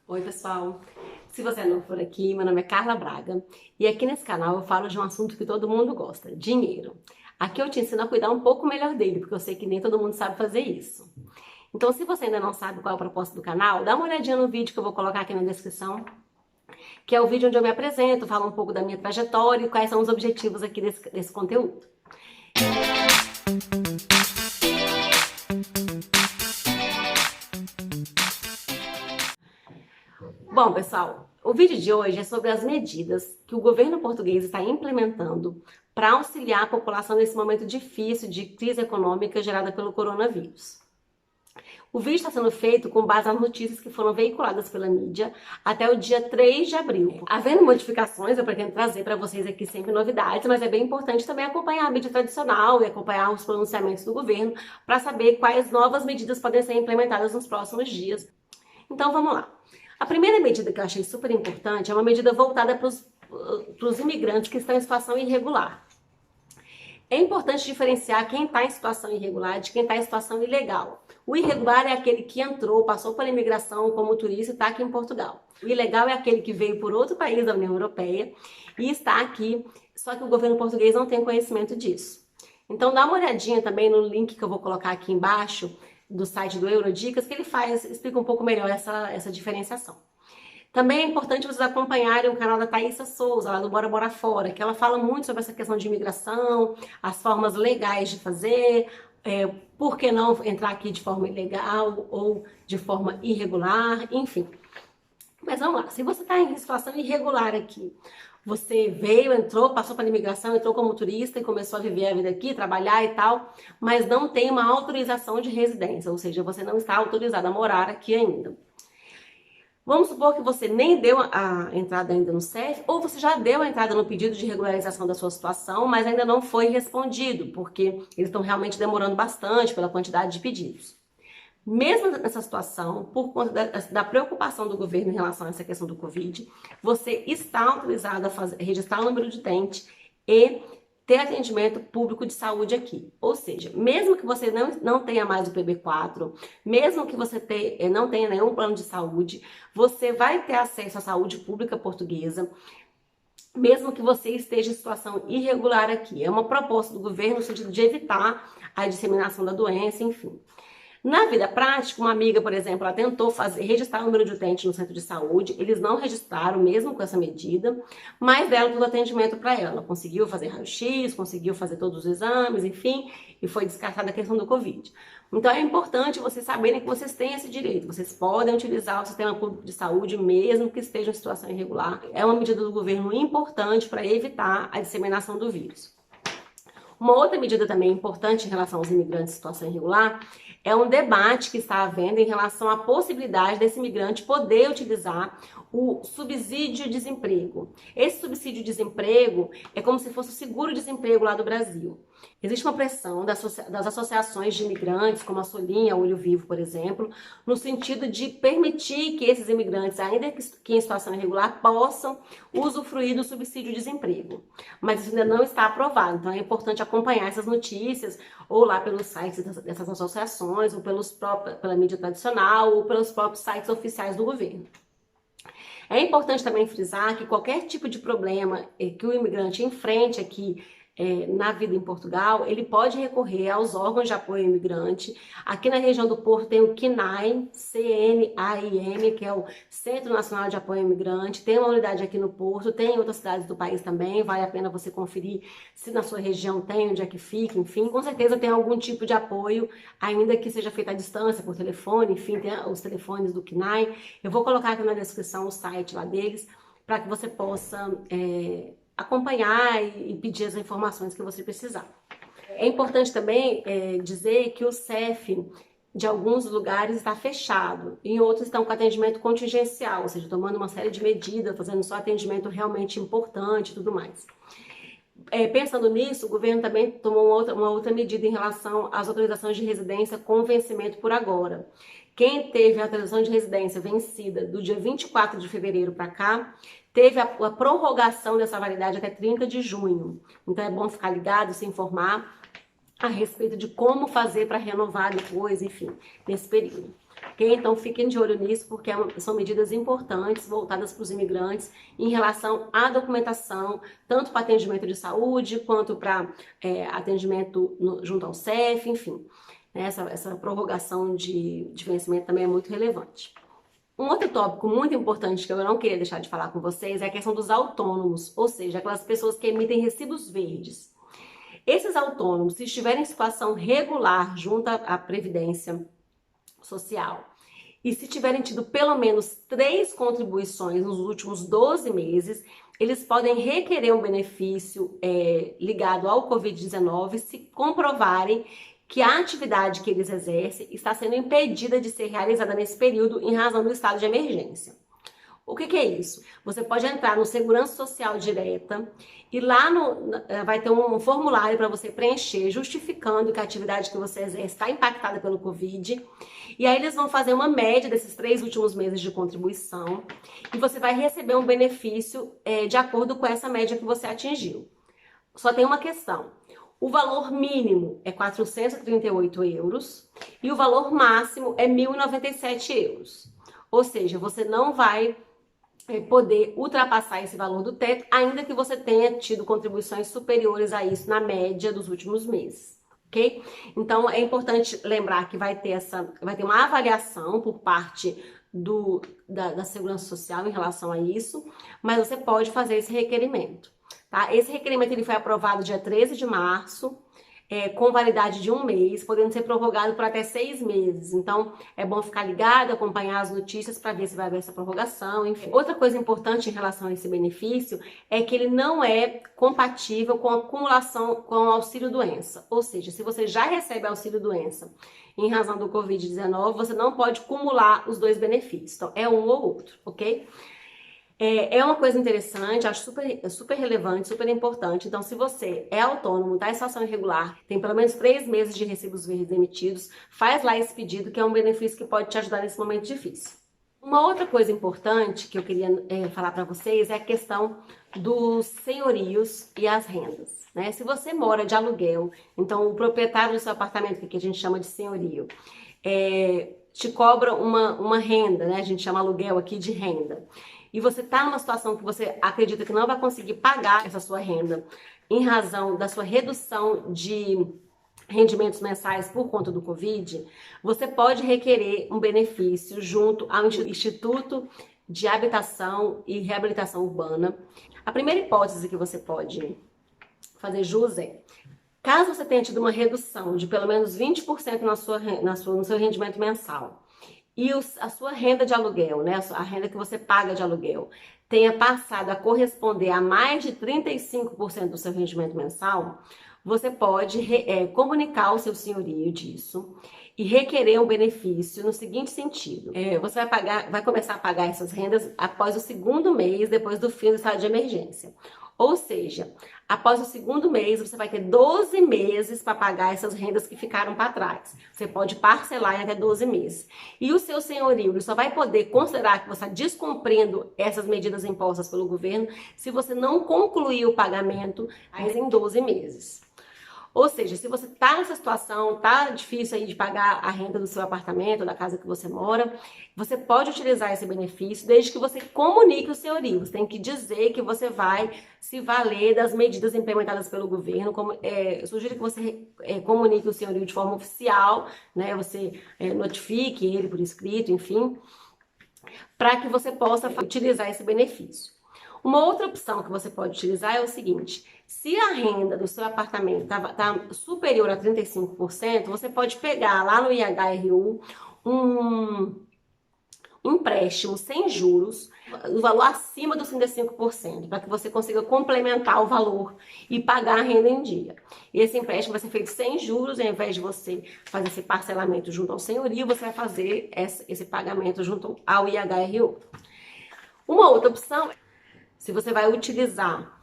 Oi pessoal, se você é novo por aqui, meu nome é Carla Braga e aqui nesse canal eu falo de um assunto que todo mundo gosta, dinheiro. Aqui eu te ensino a cuidar um pouco melhor dele, porque eu sei que nem todo mundo sabe fazer isso. Então se você ainda não sabe qual é o propósito do canal, dá uma olhadinha no vídeo que eu vou colocar aqui na descrição, que é o vídeo onde eu me apresento, falo um pouco da minha trajetória e quais são os objetivos aqui desse conteúdo. Bom, pessoal, o vídeo de hoje é sobre as medidas que o governo português está implementando para auxiliar a população nesse momento difícil de crise econômica gerada pelo coronavírus. O vídeo está sendo feito com base nas notícias que foram veiculadas pela mídia até o dia 3 de abril. Havendo modificações, eu pretendo trazer para vocês aqui sempre novidades, mas é bem importante também acompanhar a mídia tradicional e acompanhar os pronunciamentos do governo para saber quais novas medidas podem ser implementadas nos próximos dias. Então vamos lá. A primeira medida que eu achei super importante é uma medida voltada para os imigrantes que estão em situação irregular. É importante diferenciar quem está em situação irregular de quem está em situação ilegal. O irregular é aquele que entrou, passou pela imigração como turista e está aqui em Portugal. O ilegal é aquele que veio por outro país da União Europeia e está aqui, só que o governo português não tem conhecimento disso. Então dá uma olhadinha também no link que eu vou colocar aqui embaixo do site do Eurodicas, que ele explica um pouco melhor essa diferenciação. Também é importante vocês acompanharem o canal da Thaísa Souza, lá do Bora Bora Fora, que ela fala muito sobre essa questão de imigração, as formas legais de fazer, por que não entrar aqui de forma ilegal ou de forma irregular, enfim. Mas vamos lá, se você está em situação irregular aqui, você veio, entrou, passou pela imigração, entrou como turista e começou a viver a vida aqui, trabalhar e tal, mas não tem uma autorização de residência, ou seja, você não está autorizado a morar aqui ainda. Vamos supor que você nem deu a entrada ainda no CEF, ou você já deu a entrada no pedido de regularização da sua situação, mas ainda não foi respondido, porque eles estão realmente demorando bastante pela quantidade de pedidos. Mesmo nessa situação, por conta da preocupação do governo em relação a essa questão do Covid, você está autorizado a registrar o número de utente e ter atendimento público de saúde aqui. Ou seja, mesmo que você não tenha mais o PB4, mesmo que você não tenha nenhum plano de saúde, você vai ter acesso à saúde pública portuguesa, mesmo que você esteja em situação irregular aqui. É uma proposta do governo no sentido de evitar a disseminação da doença, enfim. Na vida prática, uma amiga, por exemplo, ela tentou registrar o número de utente no centro de saúde, eles não registraram, mesmo com essa medida, mas deram todo o atendimento para ela. Ela conseguiu fazer raio-x, conseguiu fazer todos os exames, enfim, e foi descartada a questão do Covid. Então é importante vocês saberem que vocês têm esse direito, vocês podem utilizar o sistema público de saúde mesmo que estejam em situação irregular. É uma medida do governo importante para evitar a disseminação do vírus. Uma outra medida também importante em relação aos imigrantes em situação irregular é um debate que está havendo em relação à possibilidade desse imigrante poder utilizar o subsídio-desemprego. Esse subsídio-desemprego é como se fosse o seguro-desemprego lá do Brasil. Existe uma pressão das associações de imigrantes, como a Solinha, Olho Vivo, por exemplo, no sentido de permitir que esses imigrantes, ainda que em situação irregular, possam usufruir do subsídio-desemprego. Mas isso ainda não está aprovado, então é importante acompanhar essas notícias, ou lá pelos sites dessas associações, ou pela mídia tradicional, ou pelos próprios sites oficiais do governo. É importante também frisar que qualquer tipo de problema que o imigrante enfrente aqui na vida em Portugal, ele pode recorrer aos órgãos de apoio ao imigrante. Aqui na região do Porto tem o CNAIM, C-N-A-I-M, que é o Centro Nacional de Apoio ao Imigrante. Tem uma unidade aqui no Porto, tem em outras cidades do país também. Vale a pena você conferir se na sua região tem, onde é que fica, enfim. Com certeza tem algum tipo de apoio, ainda que seja feito à distância, por telefone, enfim, tem os telefones do CNAIM. Eu vou colocar aqui na descrição o site lá deles, para que você possa acompanhar e pedir as informações que você precisar. É importante também dizer que o CEF de alguns lugares está fechado, em outros estão com atendimento contingencial, ou seja, tomando uma série de medidas, fazendo só atendimento realmente importante e tudo mais. Pensando nisso, o governo também tomou uma outra medida em relação às autorizações de residência com vencimento por agora. Quem teve a autorização de residência vencida do dia 24 de fevereiro para cá, teve a prorrogação dessa validade até 30 de junho. Então é bom ficar ligado, se informar a respeito de como fazer para renovar depois, enfim, nesse período. Ok? Então fiquem de olho nisso, porque são medidas importantes voltadas para os imigrantes em relação à documentação, tanto para atendimento de saúde, quanto para atendimento junto ao CEF, enfim. Essa prorrogação de vencimento também é muito relevante. Um outro tópico muito importante que eu não queria deixar de falar com vocês é a questão dos autônomos, ou seja, aquelas pessoas que emitem recibos verdes. Esses autônomos, se estiverem em situação regular junto à Previdência Social e se tiverem tido pelo menos 3 contribuições nos últimos 12 meses, eles podem requerer um benefício ligado ao Covid-19 se comprovarem que a atividade que eles exercem está sendo impedida de ser realizada nesse período em razão do estado de emergência. O que é isso? Você pode entrar no Segurança Social Direta e lá vai ter um formulário para você preencher, justificando que a atividade que você exerce está impactada pelo Covid. E aí eles vão fazer uma média desses 3 últimos meses de contribuição e você vai receber um benefício de acordo com essa média que você atingiu. Só tem uma questão. O valor mínimo é 438 euros e o valor máximo é 1.097 euros. Ou seja, você não vai poder ultrapassar esse valor do teto, ainda que você tenha tido contribuições superiores a isso na média dos últimos meses, ok? Então, é importante lembrar que vai ter uma avaliação por parte da Segurança Social em relação a isso, mas você pode fazer esse requerimento, tá? Esse requerimento ele foi aprovado dia 13 de março, com validade de 1 mês, podendo ser prorrogado por até 6 meses. Então, é bom ficar ligado, acompanhar as notícias para ver se vai haver essa prorrogação, enfim. Outra coisa importante em relação a esse benefício é que ele não é compatível com a acumulação com o auxílio-doença. Ou seja, se você já recebe auxílio-doença em razão do Covid-19, você não pode acumular os 2 benefícios. Então, é um ou outro, ok? É uma coisa interessante, acho super relevante, super importante. Então, se você é autônomo, está em situação irregular, tem pelo menos 3 meses de recibos verdes emitidos, faz lá esse pedido, que é um benefício que pode te ajudar nesse momento difícil. Uma outra coisa importante que eu queria falar para vocês é a questão dos senhorios e as rendas, né? Se você mora de aluguel, então o proprietário do seu apartamento, que a gente chama de senhorio, te cobra uma renda, né? A gente chama aluguel aqui de renda. E você está numa situação que você acredita que não vai conseguir pagar essa sua renda em razão da sua redução de rendimentos mensais por conta do Covid, você pode requerer um benefício junto ao Instituto de Habitação e Reabilitação Urbana. A primeira hipótese que você pode fazer jus é: caso você tenha tido uma redução de pelo menos 20% no seu rendimento mensal, e a sua renda de aluguel, né, a renda que você paga de aluguel, tenha passado a corresponder a mais de 35% do seu rendimento mensal, você pode comunicar ao seu senhorio disso e requerer um benefício no seguinte sentido: você vai começar a pagar essas rendas após o 2º mês depois do fim do estado de emergência. Ou seja, após o 2º mês, você vai ter 12 meses para pagar essas rendas que ficaram para trás. Você pode parcelar em até 12 meses. E o seu senhorio só vai poder considerar que você está descumprindo essas medidas impostas pelo governo se você não concluir o pagamento em 12 meses. Ou seja, se você está nessa situação, tá difícil aí de pagar a renda do seu apartamento, da casa que você mora, você pode utilizar esse benefício desde que você comunique o senhorio. Você tem que dizer que você vai se valer das medidas implementadas pelo governo. Eu sugiro que você comunique o senhorio de forma oficial, né? Você notifique ele por escrito, enfim, para que você possa utilizar esse benefício. Uma outra opção que você pode utilizar é o seguinte: se a renda do seu apartamento está superior a 35%, você pode pegar lá no IHRU um empréstimo sem juros, o valor acima dos 35%, para que você consiga complementar o valor e pagar a renda em dia. E esse empréstimo vai ser feito sem juros, ao invés de você fazer esse parcelamento junto ao senhorio, você vai fazer esse pagamento junto ao IHRU. Uma outra opção, se você vai utilizar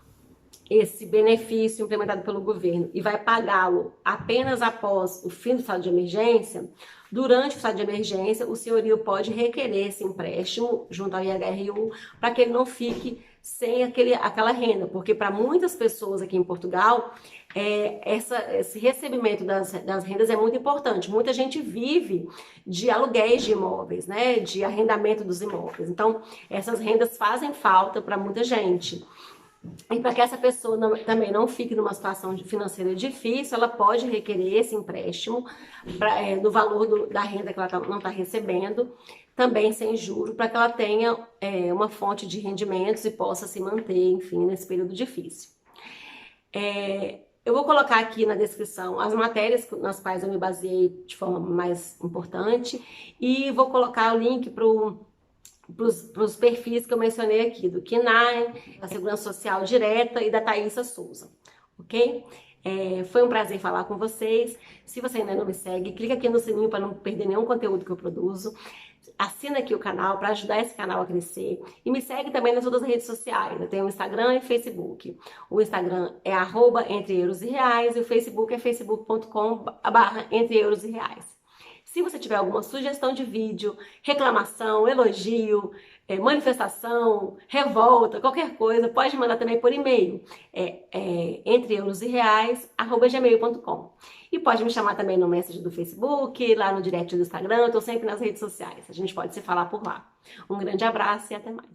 esse benefício implementado pelo governo e vai pagá-lo apenas após o fim do estado de emergência, durante o estado de emergência, o senhorio pode requerer esse empréstimo junto ao IHRU para que ele não fique sem aquela renda, porque para muitas pessoas aqui em Portugal, esse recebimento das rendas é muito importante. Muita gente vive de aluguéis de imóveis, né, de arrendamento dos imóveis. Então, essas rendas fazem falta para muita gente. E para que essa pessoa também não fique numa situação financeira difícil, ela pode requerer esse empréstimo no valor da renda que ela não está recebendo, também sem juros, para que ela tenha uma fonte de rendimentos e possa se manter, enfim, nesse período difícil. Eu vou colocar aqui na descrição as matérias nas quais eu me baseei de forma mais importante e vou colocar o link para os perfis que eu mencionei aqui, do KNAI, da Segurança Social Direta e da Thaisa Souza, ok? Foi um prazer falar com vocês. Se você ainda não me segue, clica aqui no sininho para não perder nenhum conteúdo que eu produzo. Assina aqui o canal para ajudar esse canal a crescer. E me segue também nas outras redes sociais. Eu tenho o Instagram e Facebook. O Instagram é @EntreEurosEReais e o Facebook é facebook.com/EntreEurosEReais. Se você tiver alguma sugestão de vídeo, reclamação, elogio, manifestação, revolta, qualquer coisa, pode mandar também por e-mail, entreeurosereais@gmail.com. E pode me chamar também no Messenger do Facebook, lá no direct do Instagram, eu estou sempre nas redes sociais, a gente pode se falar por lá. Um grande abraço e até mais.